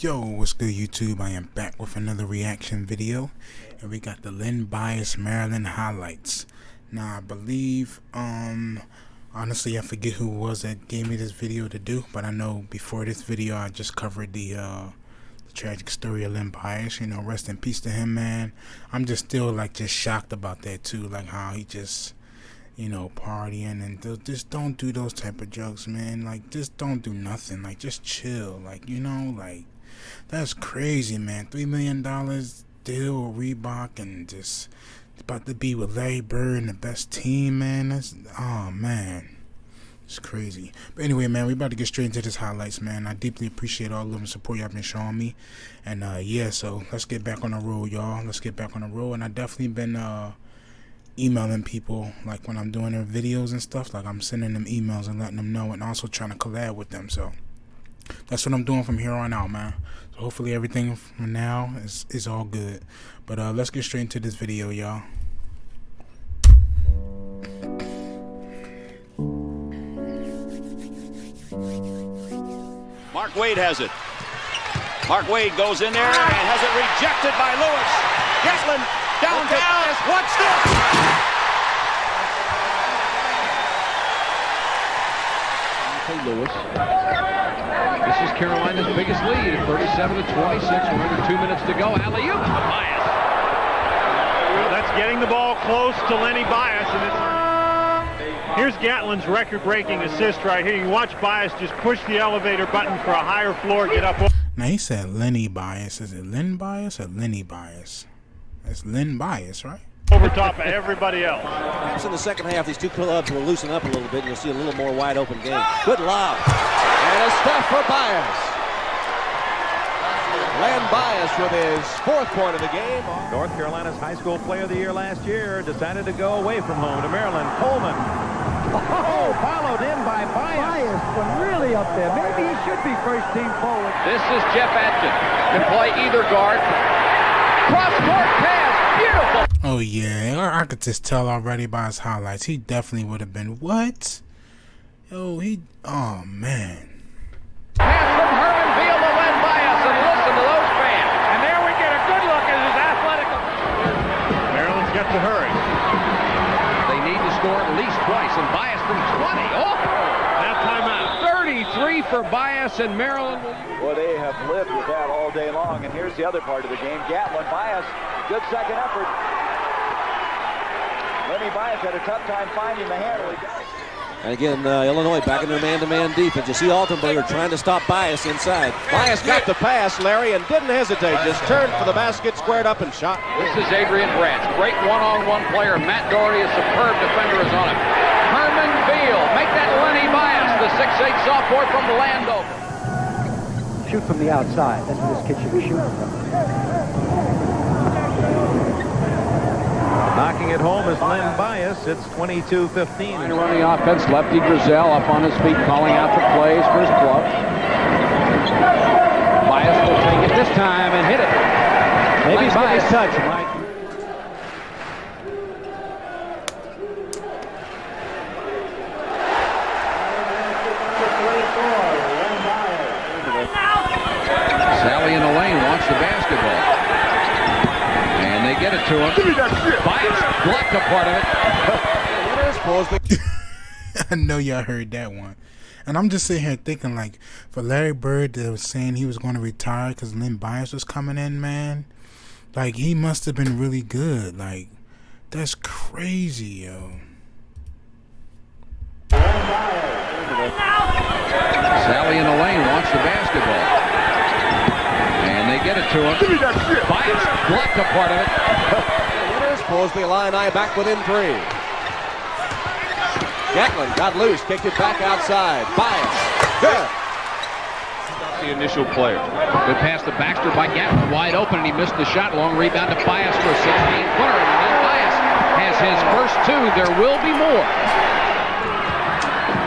Yo, what's good YouTube? I am back with another reaction video, and we got the Len Bias Maryland highlights. Now I believe honestly I forget who it was that gave me this video to do, but I know before this video I just covered the tragic story of Len Bias. You know, rest in peace to him, man. I'm just still just shocked about that too, like how he just, you know, partying and just don't do those type of drugs, man. Like, just don't do nothing. Like, just chill. Like, you know, like, that's crazy, man. $3 million deal with Reebok, and just about to be with Larry Bird and the best team, man. That's, oh man, it's crazy. But anyway, man, we about to get straight into this highlights, man. I deeply appreciate all of the support y'all been showing me, and yeah, so let's get back on the road, y'all. Let's get back on the road. And I definitely been emailing people, like when I'm doing their videos and stuff. Like, I'm sending them emails and letting them know, and also trying to collab with them. So that's what I'm doing from here on out, man. So hopefully everything from now is all good. But let's get straight into this video, y'all. Mark Wade has it. Mark Wade goes in there and has it rejected by Lewis. Gatlin down to Bias. Watch this. Lewis. This is Carolina's biggest lead, 37-26. We're under 2 minutes to go. Alley-oop to Bias. Well, that's getting the ball close to Lenny Bias, and here's Gatlin's record-breaking assist right here. You watch Bias just push the elevator button for a higher floor, get up. Now he said Lenny Bias. Is it Len Bias or Lenny Bias? It's Len Bias, right? Over top of everybody else. Perhaps in the second half, these two clubs will loosen up a little bit, and you'll see a little more wide open game. Good lob. And a stuff for Bias. Len Bias with his fourth point of the game. North Carolina's high school player of the year last year decided to go away from home to Maryland. Coleman. Oh, followed in by Bias. Bias was really up there. Maybe he should be first team forward. This is Jeff Atkins. Can play either guard. Cross-court pass. Beautiful. Oh yeah, I could just tell already by his highlights. He definitely would have been what? Yo, oh man. Pass from Hermanfield to Len Bias, and listen to those fans. And there we get a good look at his athletic. Maryland's got to hurry. They need to score at least twice, and Bias from 20. Oh! That timeout. 33 for Bias, and Maryland will... Well, they have lived with that all day long, and here's the other part of the game. Gatlin, Bias, good second effort. Lenny Bias had a tough time finding the handle. He does. And again, Illinois back in their man-to-man defense. You see Altenberger trying to stop Bias inside. Bias got the pass, Larry, and didn't hesitate. Just turned for the basket, squared up, and shot. This is Adrian Branch. Great one-on-one player. Matt Doherty, a superb defender, is on him. Hermanfield, make that Lenny Bias, the 6'8 sophomore from Landover. Shoot from the outside. That's what this kid should be shooting from. Knocking it home is Len Bias. It's 22-15. Trying to run the offense. Lefty Drizel up on his feet, calling out the plays for his club. Bias will take it this time and hit it. Maybe Nice Bias Bias. touch, Mike. Sally in the lane wants the basketball. And they get it to him. Bias blocked a part of it. I know y'all heard that one. And I'm just sitting here thinking, like, for Larry Bird that was saying he was going to retire because Len Bias was coming in, man, like, he must have been really good. Like, that's crazy, yo. Sally in the lane wants the basketball. And they get it to him. Bias blocked a part of it. Crosby Illini back within 3. Gatlin got loose, kicked it back outside. Bias. Good. The initial player. Good pass to Baxter by Gatlin. Wide open, and he missed the shot. Long rebound to Bias for a 16-footer. And then Bias has his first 2. There will be more.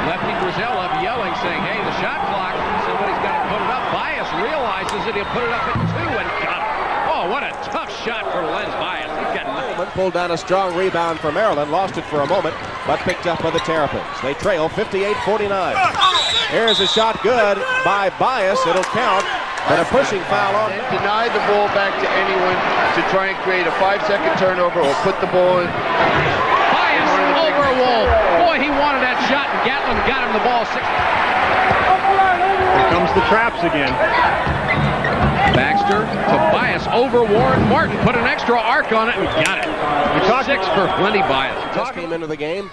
Lefty Drizel up yelling, saying, hey, the shot clock, somebody's got to put it up. Bias realizes it. He'll put it up at 2 and got it. Oh, what a tough shot for Len Bias. He's got Coleman pulled down a strong rebound for Maryland, lost it for a moment, but picked up by the Terrapins. They trail 58-49. Here's a shot good by Bias. It'll count. And a pushing foul on. And deny the ball back to anyone to try and create a 5-second turnover or put the ball in. Bias over a wall. Boy, he wanted that shot, and Gatlin got him the ball. Here comes the traps again. Baxter to Bias over Warren Martin. Put an extra arc on it and got it. 6 for Lenny Bias. Just came into the game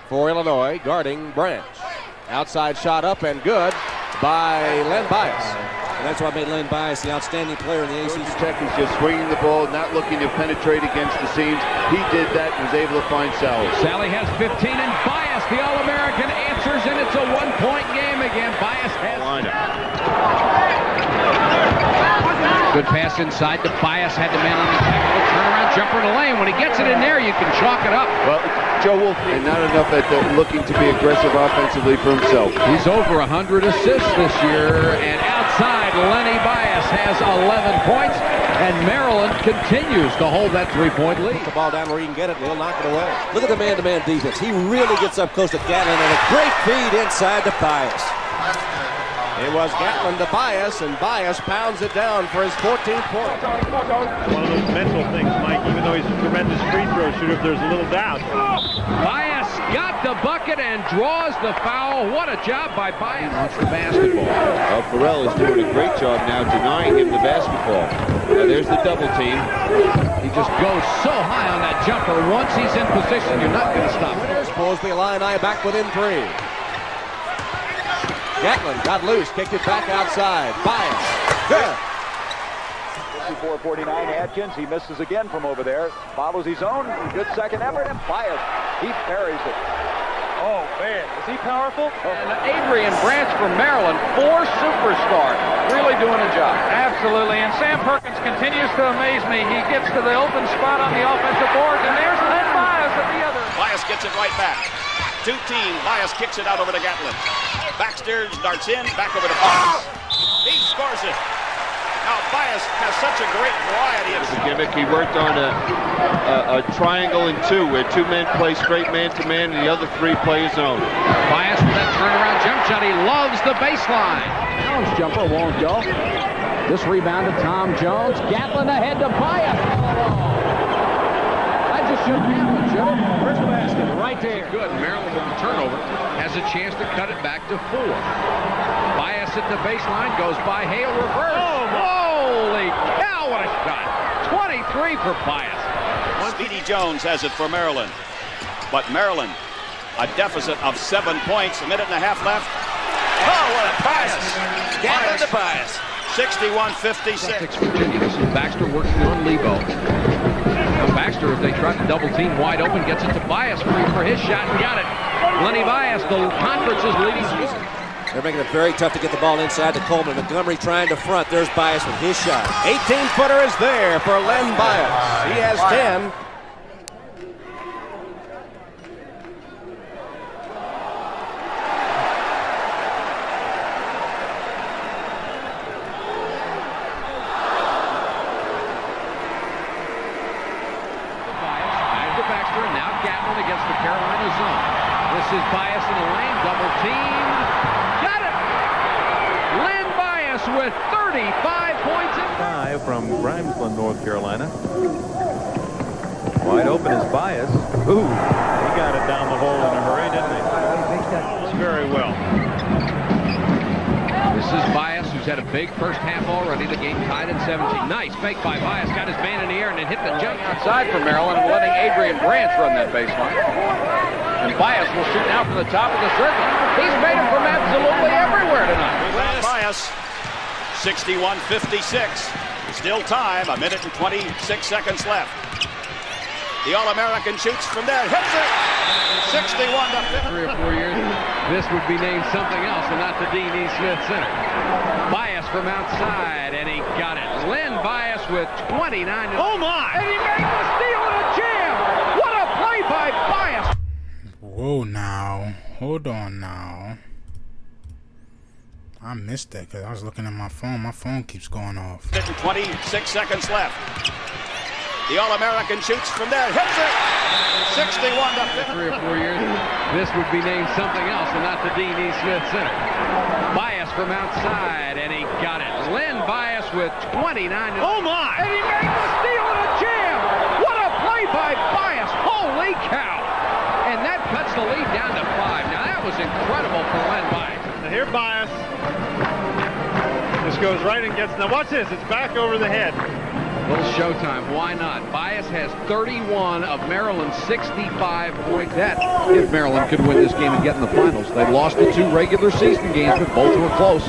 for Illinois, guarding Branch. Outside shot up and good by Len Bias. And that's what made Len Bias the outstanding player in the ACC. Tech is just swinging the ball, not looking to penetrate against the seams. He did that and was able to find Sally. Sally has 15, and Bias, the All-American, answers, and it's a one-point game again. Bias has... Good pass inside to Bias, had the man on the tackle, turnaround jumper in the lane. When he gets it in there, you can chalk it up. Well, Joe Wolf, and not enough at looking to be aggressive offensively for himself. He's over 100 assists this year, and outside, Lenny Bias has 11 points, and Maryland continues to hold that 3-point lead. Put the ball down where he can get it, and he'll knock it away. Look at the man-to-man defense. He really gets up close to Gatlin, and a great feed inside to Bias. It was Gatlin to Bias, and Bias pounds it down for his 14th point. One of those mental things, Mike, even though he's a tremendous free throw shooter, if there's a little doubt. Bias got the bucket and draws the foul. What a job by Bias. Wants the basketball. Farrell is doing a great job now denying him the basketball. There's the double team. He just goes so high on that jumper. Once he's in position, you're not going to stop him. There's Mosby, Illini back within 3. Gatlin got loose, kicked it back outside. Bias. Good. 54-49 Adkins. He misses again from over there. Follows his own. Good second effort, and Bias. He parries it. Oh, man. Is he powerful? And Adrian Branch from Maryland, 4 superstars. Really doing a job. Absolutely. And Sam Perkins continues to amaze me. He gets to the open spot on the offensive board, and there's Len Bias at the other. Bias gets it right back. 2-team. Bias kicks it out over to Gatlin. Baxter darts in, back over to Bias. He scores it. Now Bias has such a great variety of gimmick. He worked on a triangle and 2, where 2 men play straight man-to-man, and the other 3 play his own. Bias with that turnaround jump shot. He loves the baseline. Jones jumper won't go. This rebound to Tom Jones. Gatlin ahead to Bias. That just shouldn't happen, Joe. First basket right there. Good. Maryland with the turnover has a chance to cut it back to 4. Bias at the baseline, goes by Hale, reverse. Oh, holy cow, what a shot. 23 for Bias. Speedy Jones has it for Maryland. But Maryland, a deficit of 7 points, a minute and a half left. Oh, what a Bias. Gatlin to Bias. 61-56. Virginia. This is Baxter working on Lebo. Baxter, if they try to double team wide open, gets it to Bias for his shot and got it. Lenny Bias, the conference's leading scorer. They're making it very tough to get the ball inside to Coleman. Montgomery trying to front. There's Bias with his shot. 18-footer is there for Len Bias. He has 10. This is Bias in the lane, double team. Got it! Len Bias with 35 points. 5 from Grimesland, North Carolina. Wide open is Bias. Ooh, he got it down the hole in a hurry, didn't he? It's very well. This is Bias, who's had a big first half already. The game tied at 17. Nice fake by Bias. Got his man in the air and then hit the jump outside for Maryland, and letting Adrian Branch run that baseline. And Bias will shoot now from the top of the circle. He's made him from absolutely everywhere tonight. Bias, 61-56. Still time, a minute and 26 seconds left. The All-American shoots from there, hits it. 61-50. 3 or 4 years, this would be named something else and not the Dean E. Smith Center. Bias from outside, and he got it. Len Bias with 29. Oh, my! And he made the steal and a jam. What a play by Bias. Whoa, now. Hold on now. I missed that because I was looking at my phone. My phone keeps going off. 26 seconds left. The All-American shoots from there, hits it. 61 to 50. 3 or 4 years, this would be named something else and not the Dean E. Smith Center. Bias from outside, and he got it. Len Bias with 29. Oh, my! And he made the steal and a jam! What a play by Bias! Holy cow! And that cuts the lead down to 5. Now, that was incredible for Len Bias. Now here Bias. This goes right and gets... Now watch this. It's back over the head. Little showtime. Why not? Bias has 31 of Maryland's 65 points. That, if Maryland could win this game and get in the finals. They lost the 2 regular season games, but both were close.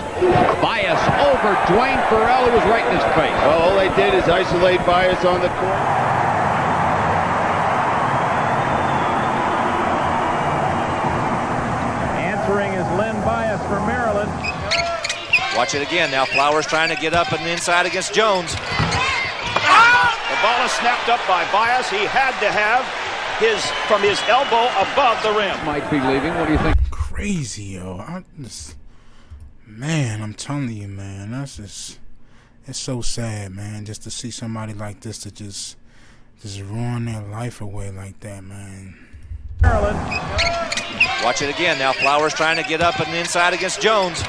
Bias over Dwayne Farrell, who was right in his face. Well, all they did is isolate Bias on the court. Answering is Len Bias for Maryland. Watch it again. Now Flowers trying to get up on the inside against Jones. The ball is snapped up by Bias. He had to have from his elbow above the rim. Might be leaving. What do you think? Crazy, yo. Man, I'm telling you, man. It's so sad, man, just to see somebody like this to just ruin their life away like that, man. Maryland. Watch it again. Now Flowers trying to get up on the inside against Jones. The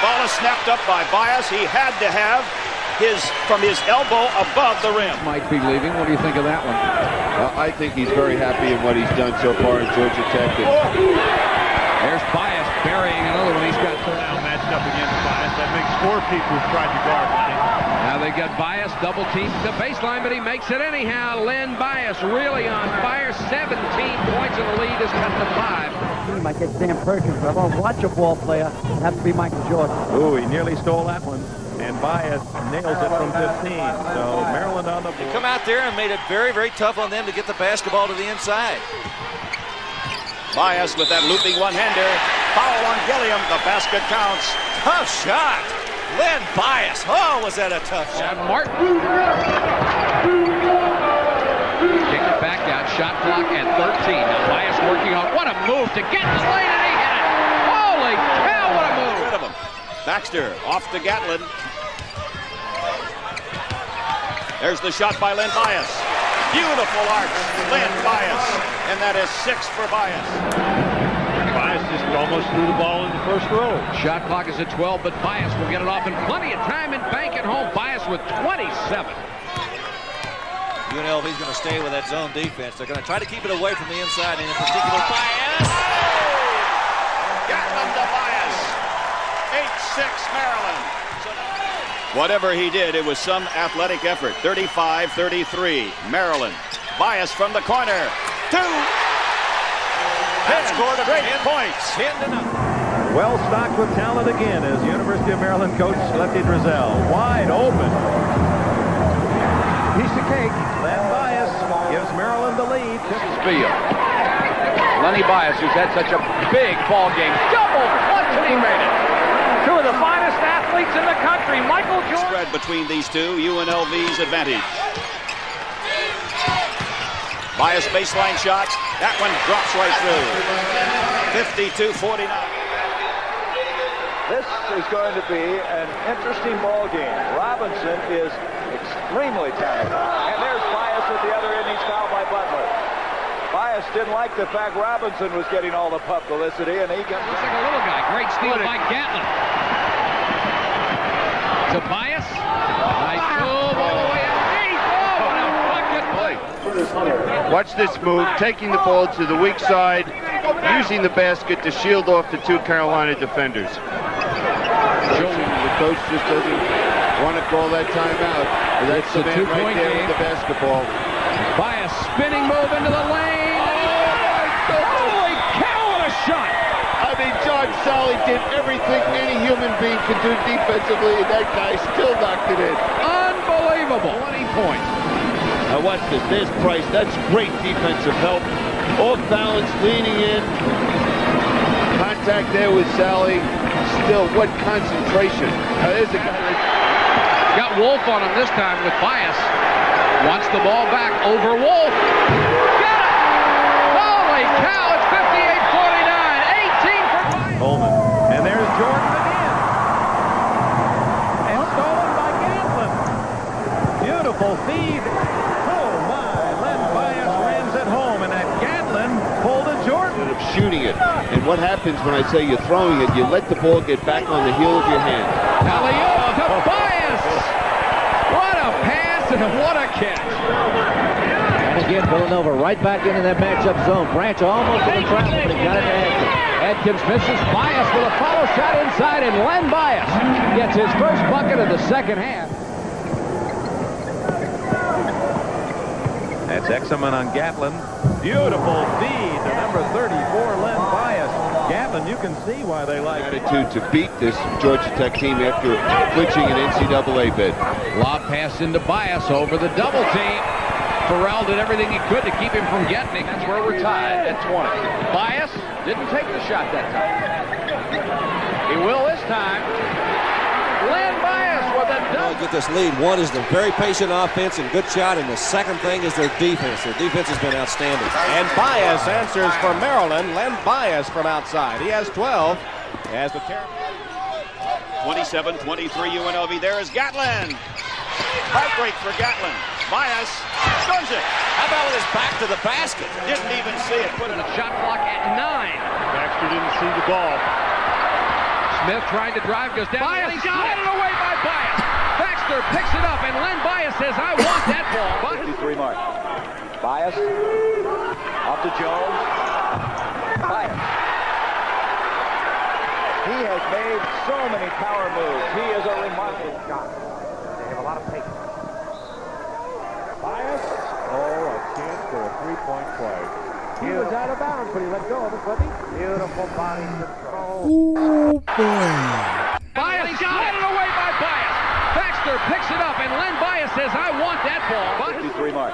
ball is snapped up by Bias. He had to have from his elbow above the rim. Might be leaving. What do you think of that one? I think he's very happy in what he's done so far in Georgia Tech. There's Bias burying another one. He's got Now matched up against Bias. That makes 4 people who've tried to guard Lenny. Now they got Bias double teamed the baseline, but he makes it anyhow. Len Bias really on fire. 17 points in the lead is cut to 5. He might get Sam Perkins, but I won't watch a ball player. It'll have to be Michael Jordan. Ooh, he nearly stole that one. And Bias nails it from 15. So Maryland on the board. Come out there and made it very, very tough on them to get the basketball to the inside. Bias with that looping one-hander. Foul on Gilliam. The basket counts. Tough shot. Len Bias. Oh, was that a tough shot. Martin. Kick it back out. Shot clock at 13. Now Bias working on. What a move to get the lane, and he hit it. Holy cow, what a move. Rid of him. Baxter off to Gatlin. There's the shot by Len Bias. Beautiful arch, Len Bias. And that is 6 for Bias. Bias just almost threw the ball in the first row. Shot clock is at 12, but Bias will get it off in plenty of time and bank it home. Bias with 27. UNLV's going to stay with that zone defense. They're going to try to keep it away from the inside, and in particular, Bias. Gatlin to Bias. 8-6 Maryland. Whatever he did, it was some athletic effort. 35-33 Maryland. Bias from the corner. 2. That scored great points. Well stocked with talent again as University of Maryland coach Lefty Driesell. Wide open. Piece of cake. Len Bias gives Maryland the lead. This is Beal. Lenny Bias, who's had such a big ball game. Double clutch, and he made it. 2 of the finest athletes in the country. Michael Jordan. Spread between these two. UNLV's advantage. Bias baseline shot. That one drops right through. 52-49. This is going to be an interesting ball game. Robinson is extremely talented. And there's Bias at the other end. He's fouled by Butler. Bias didn't like the fact Robinson was getting all the publicity, and he got... Looks like a little guy. Great steal by Gatlin. To Bias. Nice move all the way underneath. Oh, what a bucket play. Watch this move, taking the ball to the weak side, using the basket to shield off the 2 Carolina defenders. The coach just doesn't want to call that timeout. That's the man right there with the basketball. Bias spinning move into the lane. Holy cow, what a shot! I mean, John Solly did everything any human being could do defensively, and that guy still knocked it in. Unbelievable. 20 points. Now watch this. There's Price. That's great defensive help. Off balance, leaning in. Contact there with Sally. Still, what concentration. Now there's a guy Got Wolf on him this time with Bias. Wants the ball back over Wolf. Got it! Holy cow, it's 58-49. 18 for Bias. Coleman. And there's Jordan again. And stolen by Gatlin. Beautiful feed. Oh my, Len Bias rams it home, and that Gatlin pulled a Jordan. Of shooting it. And what happens when I say you're throwing it, you let the ball get back on the heel of your hand. Alley-oop to Bias. What a pass and what a catch. And again, Villanova right back into that matchup zone. Branch almost in the trap, but he got it to Adkins. Adkins misses. Bias with a follow shot inside, and Len Bias gets his first bucket of the second half. That's Exelman on Gatlin. Beautiful feed to number 34, Len Bias. Gatlin, you can see why they like attitude to beat this Georgia Tech team after clinching an NCAA bid. Lob pass into Bias over the double team. Farrell did everything he could to keep him from getting it. That's where we're tied at 20. Bias didn't take the shot that time. He will this time. Len Bias with a double. Get this lead. One is the very patient offense and good shot, and the second thing is their defense. Their defense has been outstanding. And Bias answers for Maryland. Len Bias from outside. He has 12. As the 27-23 UNLV. There is Gatlin. Heartbreak for Gatlin. Bias scores it. How about with his back to the basket? Didn't even see it. Put in the shot clock at 9. Baxter didn't see the ball. Smith trying to drive, goes down. Bias got it away by Bias. Baxter picks it up, and Len Bias says, I want that ball. 53 mark. Bias. Up to Jones. Bias. He has made so many power moves. He is a remarkable shot. They have a lot of patience. Bias. Oh, a chance for a three-point play. He was out of bounds, but he let go of it, wasn't he? Beautiful body control. Ooh, boy. Bias got it away by Bias. Baxter picks it up, and Len Bias says, I want that ball. 53 mark.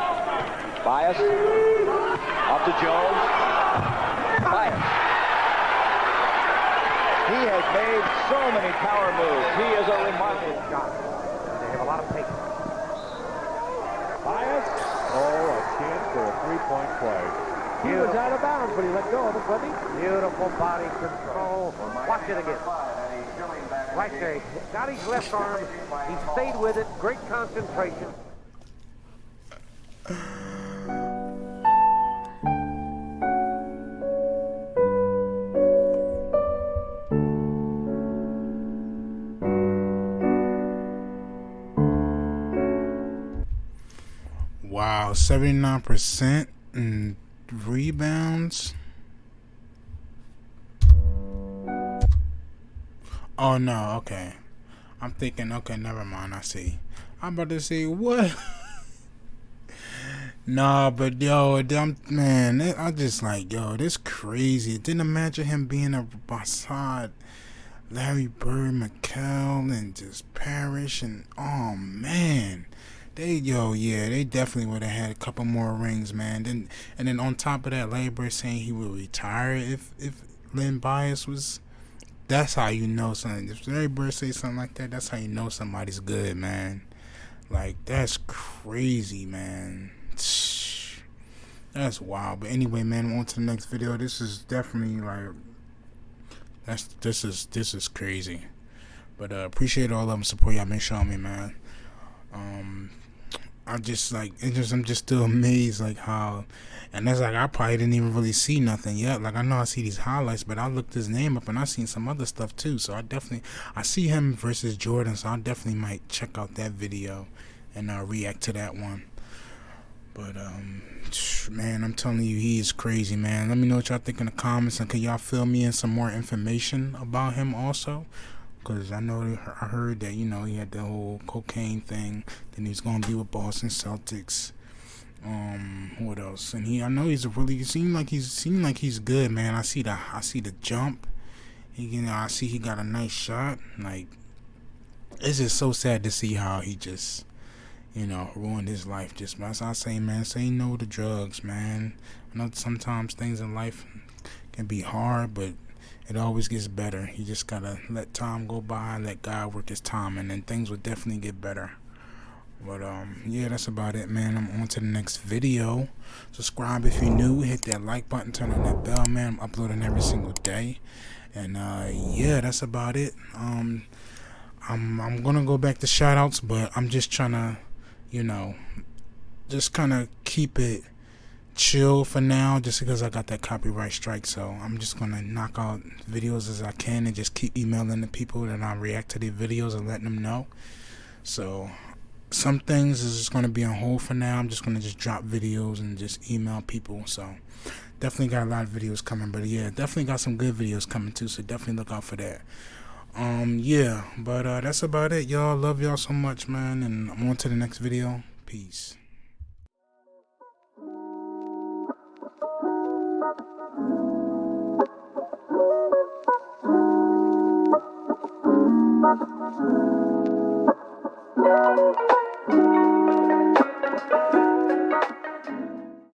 Bias. Up to Jones. Bias. He has made so many power moves. He is a remarkable shot. They have a lot of patience. Bias. Oh, a chance for a three-point play. He was out of bounds, but he let go of it, wasn't he? Beautiful body control. Watch it again. Right there. He got his left arm. He stayed with it. Great concentration. Wow, 79% and rebounds. Oh no, okay. I'm thinking, okay, never mind. I see. I'm about to say what? Nah, but yo, man, I just like, yo, this crazy. Didn't imagine him being a Bassad, Larry Bird, McHale, and just Parrish, and oh man. They definitely would have had a couple more rings, man. And then on top of that, Larry Bird saying he would retire if Len Bias was. That's how you know something. If Larry Bird say something like that, that's how you know somebody's good, man. Like, that's crazy, man. That's wild. But anyway, man, on to the next video. This is definitely like this is crazy. But appreciate all of them support y'all been showing me, man. I'm just still amazed, like how, and that's like I probably didn't even really see nothing yet. Like I know I see these highlights, but I looked his name up and I seen some other stuff too. So I see him versus Jordan. So I definitely might check out that video and react to that one. But man, I'm telling you, he is crazy, man. Let me know what y'all think in the comments, and can y'all fill me in some more information about him also? Because I know I heard that, you know, he had the whole cocaine thing. Then he was going to be with Boston Celtics. What else? And he seemed like he's good, man. I see the jump. I see he got a nice shot. Like, it's just so sad to see how he just, ruined his life. Just as I say, man, say no to drugs, man. I know sometimes things in life can be hard, but it always gets better. You just gotta let time go by, let God work his time, and then things will definitely get better. But yeah, that's about it, man. I'm on to the next video. Subscribe if you're new. Hit that like button, turn on that bell, man. I'm uploading every single day. And yeah, that's about it. I'm gonna go back to shout outs, but I'm just trying to, you know, just kind of keep it chill for now, just because I got that copyright strike. So I'm just gonna knock out videos as I can and just keep emailing the people that I react to their videos and letting them know. So some things is just gonna be on hold for now. I'm just gonna just drop videos and just email people. So definitely got a lot of videos coming, but yeah, definitely got some good videos coming too, so definitely look out for that. Yeah, but that's about it, y'all. Love y'all so much, man, and I'm on to the next video. Peace. Thank you.